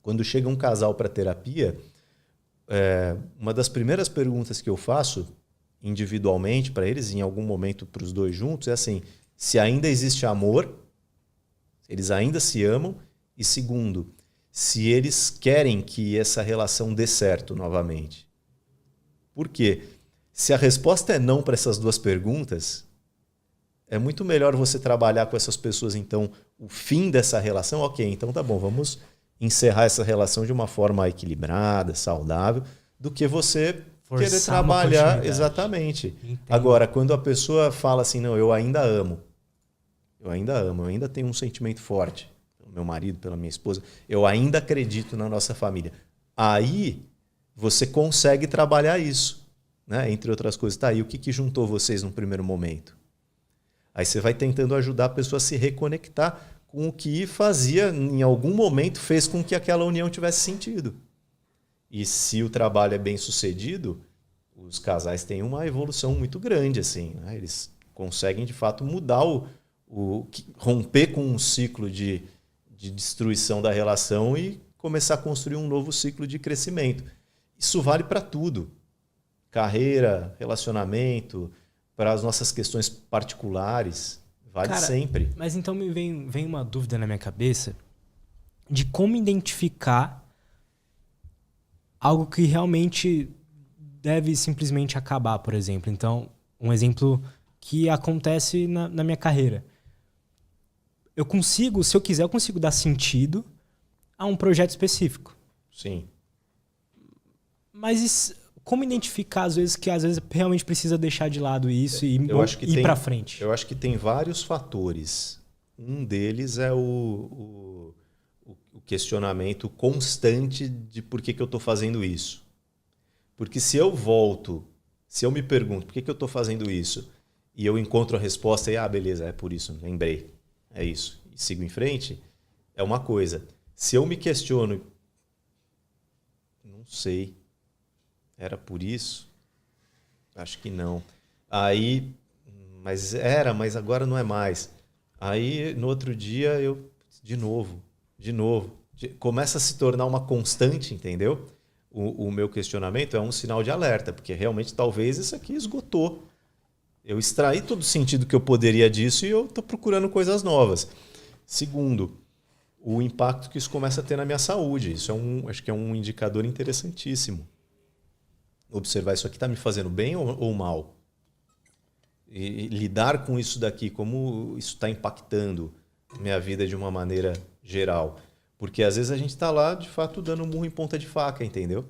Quando chega um casal para terapia, uma das primeiras perguntas que eu faço individualmente para eles, em algum momento para os dois juntos, é assim, se ainda existe amor, eles ainda se amam, e segundo, se eles querem que essa relação dê certo novamente. Por quê? Se a resposta é não para essas duas perguntas, é muito melhor você trabalhar com essas pessoas, então, o fim dessa relação, ok, então tá bom, vamos encerrar essa relação de uma forma equilibrada, saudável, do que você forçar querer trabalhar. Exatamente. Entendo. Agora, quando a pessoa fala assim, não, eu ainda amo, eu ainda tenho um sentimento forte pelo meu marido, pela minha esposa, eu ainda acredito na nossa família. Aí você consegue trabalhar isso, né? Entre outras coisas. Tá, e o que juntou vocês no primeiro momento? Aí você vai tentando ajudar a pessoa a se reconectar com o que fazia, em algum momento, fez com que aquela união tivesse sentido. E se o trabalho é bem sucedido, os casais têm uma evolução muito grande, assim, né? Eles conseguem, de fato, mudar romper com um ciclo de destruição da relação e começar a construir um novo ciclo de crescimento. Isso vale para tudo. Carreira, relacionamento, para as nossas questões particulares, vale. Cara, sempre. Mas então me vem uma dúvida na minha cabeça de como identificar algo que realmente deve simplesmente acabar, por exemplo. Então, um exemplo que acontece na minha carreira. Eu consigo, se eu quiser, eu consigo dar sentido a um projeto específico. Sim. Mas como identificar, às vezes realmente precisa deixar de lado isso e ir para frente? Eu acho que tem vários fatores. Um deles é o questionamento constante de por que eu estou fazendo isso. Porque se eu me pergunto por que eu estou fazendo isso, e eu encontro a resposta e, beleza, é por isso, lembrei, é isso, e sigo em frente, é uma coisa. Se eu me questiono, não sei, era por isso? Acho que não. Aí, mas agora não é mais. Aí, no outro dia, eu, de novo. Começa a se tornar uma constante, entendeu? O meu questionamento é um sinal de alerta, porque realmente talvez isso aqui esgotou. Eu extraí todo o sentido que eu poderia disso e eu estou procurando coisas novas. Segundo, o impacto que isso começa a ter na minha saúde. Isso acho que é um indicador interessantíssimo. Observar isso aqui está me fazendo bem ou mal? E lidar com isso daqui, como isso está impactando minha vida de uma maneira geral. Porque às vezes a gente está lá, de fato, dando murro em ponta de faca, entendeu?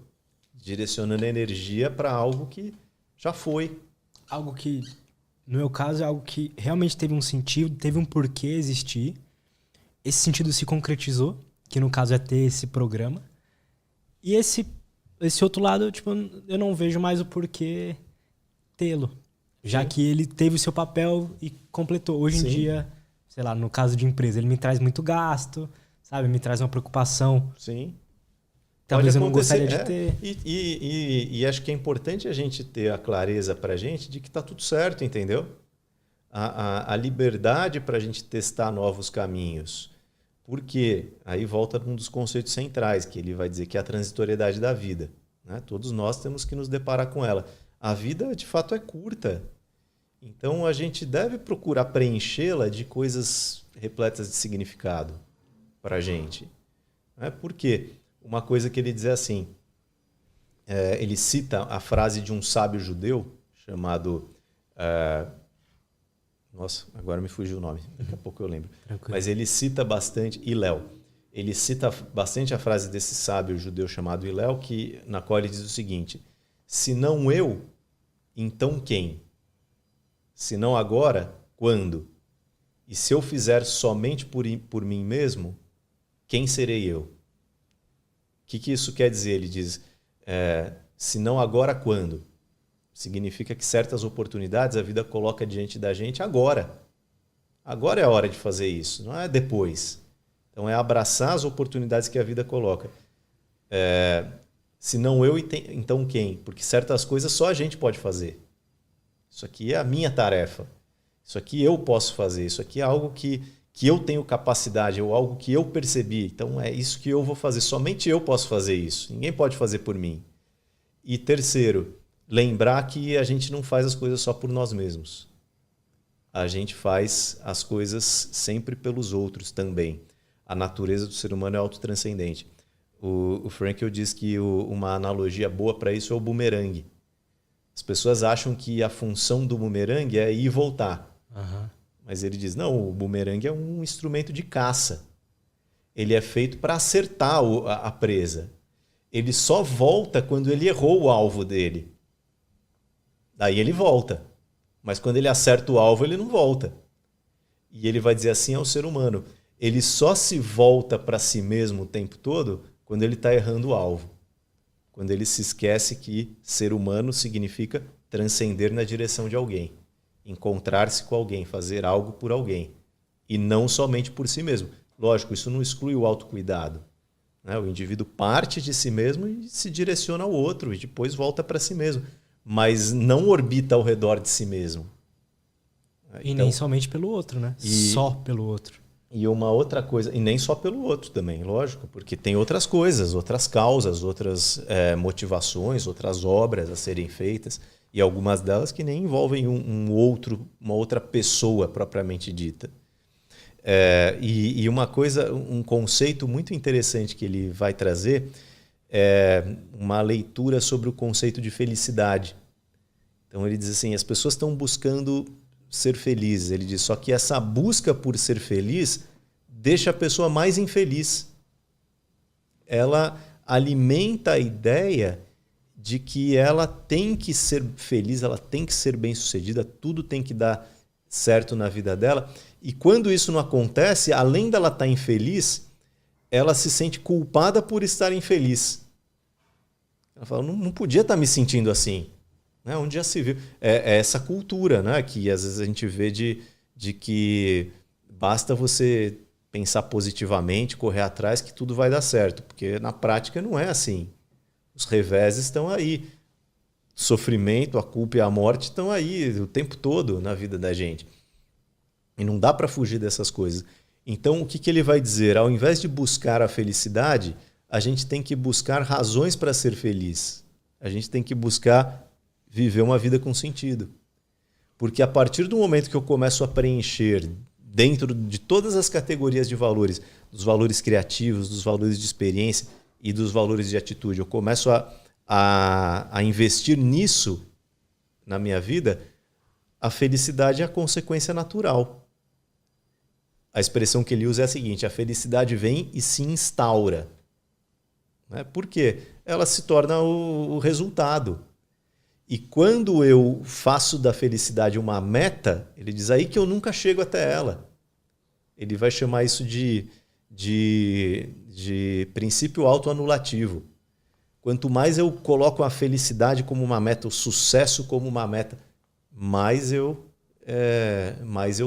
Direcionando energia para algo que já foi. Algo que, no meu caso, é algo que realmente teve um sentido, teve um porquê existir. Esse sentido se concretizou, que no caso é ter esse programa. E esse outro lado, tipo, eu não vejo mais o porquê tê-lo. Já Sim. que ele teve o seu papel e completou. Hoje Sim. em dia, sei lá, no caso de empresa, ele me traz muito gasto, sabe? Me traz uma preocupação. Sim. Talvez eu não gostaria de ter. E acho que é importante a gente ter a clareza pra gente de que tá tudo certo, entendeu? A liberdade pra gente testar novos caminhos. Porque aí volta um dos conceitos centrais, que ele vai dizer que é a transitoriedade da vida, né? Todos nós temos que nos deparar com ela. A vida, de fato, é curta. Então, a gente deve procurar preenchê-la de coisas repletas de significado para a gente. Por quê? Uma coisa que ele diz é assim, ele cita a frase de um sábio judeu chamado... Nossa, agora me fugiu o nome, daqui a pouco eu lembro. Tranquilo. Mas ele cita bastante, Hillel. Ele cita bastante a frase desse sábio judeu chamado Hillel, na qual ele diz o seguinte: se não eu, então quem? Se não agora, quando? E se eu fizer somente por mim mesmo, quem serei eu? O que isso quer dizer? Ele diz, se não agora, quando? Significa que certas oportunidades a vida coloca diante da gente agora. Agora é a hora de fazer isso, não é depois. Então é abraçar as oportunidades que a vida coloca. Se não eu, então quem? Porque certas coisas só a gente pode fazer. Isso aqui é a minha tarefa. Isso aqui eu posso fazer. Isso aqui é algo que que eu tenho capacidade ou algo que eu percebi. Então é isso que eu vou fazer. Somente eu posso fazer isso. Ninguém pode fazer por mim. E terceiro, lembrar que a gente não faz as coisas só por nós mesmos. A gente faz as coisas sempre pelos outros também. A natureza do ser humano é autotranscendente. O Frankl diz que uma analogia boa para isso é o bumerangue. As pessoas acham que a função do bumerangue é ir e voltar. Uhum. Mas ele diz, não, o bumerangue é um instrumento de caça. Ele é feito para acertar a presa. Ele só volta quando ele errou o alvo dele. Daí ele volta. Mas quando ele acerta o alvo, ele não volta. E ele vai dizer assim ao ser humano. Ele só se volta para si mesmo o tempo todo quando ele está errando o alvo. Quando ele se esquece que ser humano significa transcender na direção de alguém. Encontrar-se com alguém, fazer algo por alguém. E não somente por si mesmo. Lógico, isso não exclui o autocuidado. Né? O indivíduo parte de si mesmo e se direciona ao outro e depois volta para si mesmo. Mas não orbita ao redor de si mesmo. E então, nem somente pelo outro, né? Só pelo outro. E uma outra coisa, e nem só pelo outro também, lógico, porque tem outras coisas, outras causas, outras motivações, outras obras a serem feitas, e algumas delas que nem envolvem uma outra pessoa propriamente dita. E uma coisa, um conceito muito interessante que ele vai trazer é uma leitura sobre o conceito de felicidade. Então ele diz assim, as pessoas estão buscando ser felizes. Ele diz, só que essa busca por ser feliz deixa a pessoa mais infeliz. Ela alimenta a ideia de que ela tem que ser feliz, ela tem que ser bem-sucedida, tudo tem que dar certo na vida dela. E quando isso não acontece, além dela estar infeliz, ela se sente culpada por estar infeliz. Ela fala, não podia estar me sentindo assim. Né? Onde já se viu. É essa cultura, né? Que às vezes a gente vê de que basta você pensar positivamente, correr atrás, que tudo vai dar certo. Porque na prática não é assim. Os reveses estão aí. O sofrimento, a culpa e a morte estão aí o tempo todo na vida da gente. E não dá para fugir dessas coisas. Então, o que ele vai dizer? Ao invés de buscar a felicidade, a gente tem que buscar razões para ser feliz. A gente tem que buscar viver uma vida com sentido. Porque a partir do momento que eu começo a preencher dentro de todas as categorias de valores, dos valores criativos, dos valores de experiência e dos valores de atitude, eu começo a investir nisso na minha vida, a felicidade é a consequência natural. A expressão que ele usa é a seguinte, a felicidade vem e se instaura. Né? Por quê? Ela se torna o resultado. E quando eu faço da felicidade uma meta, ele diz aí que eu nunca chego até ela. Ele vai chamar isso de princípio autoanulativo. Quanto mais eu coloco a felicidade como uma meta, o sucesso como uma meta, mais eu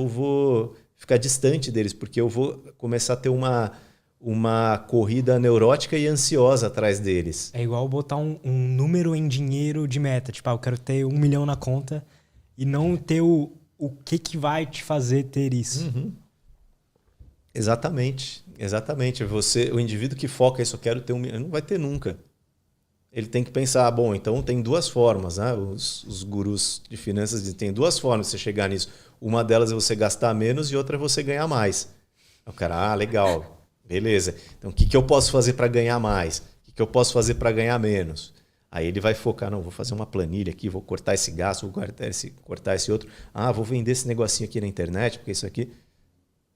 vou ficar distante deles, porque eu vou começar a ter uma corrida neurótica e ansiosa atrás deles. É igual botar um número em dinheiro de meta. Tipo, eu quero ter 1 milhão na conta e não ter o que vai te fazer ter isso. Uhum. Exatamente. O indivíduo que foca isso, eu quero ter 1 milhão, não vai ter nunca. Ele tem que pensar, bom, então tem 2 formas. Né? Os gurus de finanças dizem, tem 2 formas de você chegar nisso. Uma delas é você gastar menos e outra é você ganhar mais. O cara, legal. Beleza, então o que eu posso fazer para ganhar mais? O que eu posso fazer para ganhar menos? Aí ele vai focar, não, vou fazer uma planilha aqui, vou cortar esse gasto, vou cortar esse outro. Vou vender esse negocinho aqui na internet, porque isso aqui...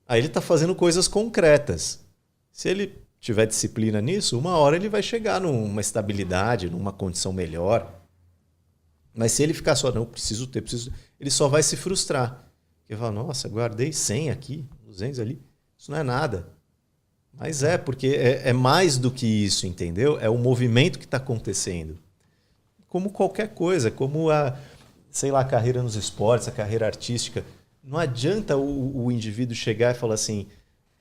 Aí ele está fazendo coisas concretas. Se ele tiver disciplina nisso, uma hora ele vai chegar numa estabilidade, numa condição melhor. Mas se ele ficar só, não, preciso ter, ele só vai se frustrar. Ele fala, nossa, guardei 100 aqui, 200 ali, isso não é nada. Mas porque é mais do que isso, entendeu? É o movimento que está acontecendo. Como qualquer coisa, como a carreira nos esportes, a carreira artística. Não adianta o indivíduo chegar e falar assim,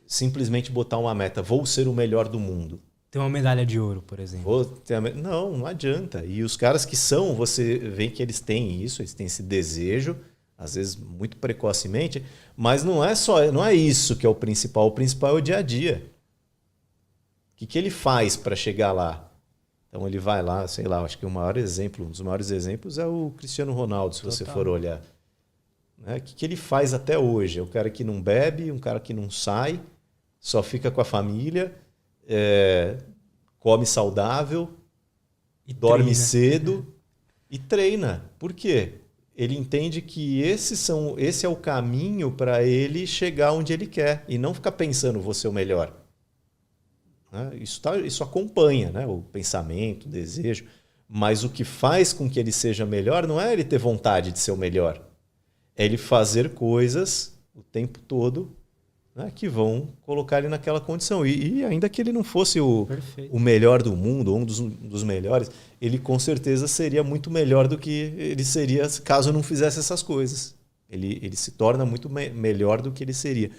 simplesmente botar uma meta, vou ser o melhor do mundo. Ter uma medalha de ouro, por exemplo. Não adianta. E os caras que são, você vê que eles têm isso, eles têm esse desejo, às vezes muito precocemente, mas não é isso que é o principal é o dia a dia. O que ele faz para chegar lá? Então ele vai lá, sei lá, acho que um dos maiores exemplos é o Cristiano Ronaldo, se você for olhar. Né? O que ele faz até hoje? É um cara que não bebe, um cara que não sai, só fica com a família, come saudável, dorme cedo e treina. Por quê? Ele entende que esse é o caminho para ele chegar onde ele quer e não ficar pensando, vou ser o melhor. Isso acompanha, né? O pensamento, o desejo, mas o que faz com que ele seja melhor não é ele ter vontade de ser o melhor, é ele fazer coisas o tempo todo, né, que vão colocar ele naquela condição. E ainda que ele não fosse o melhor do mundo, um dos melhores, ele com certeza seria muito melhor do que ele seria caso não fizesse essas coisas. Ele se torna muito melhor do que ele seria.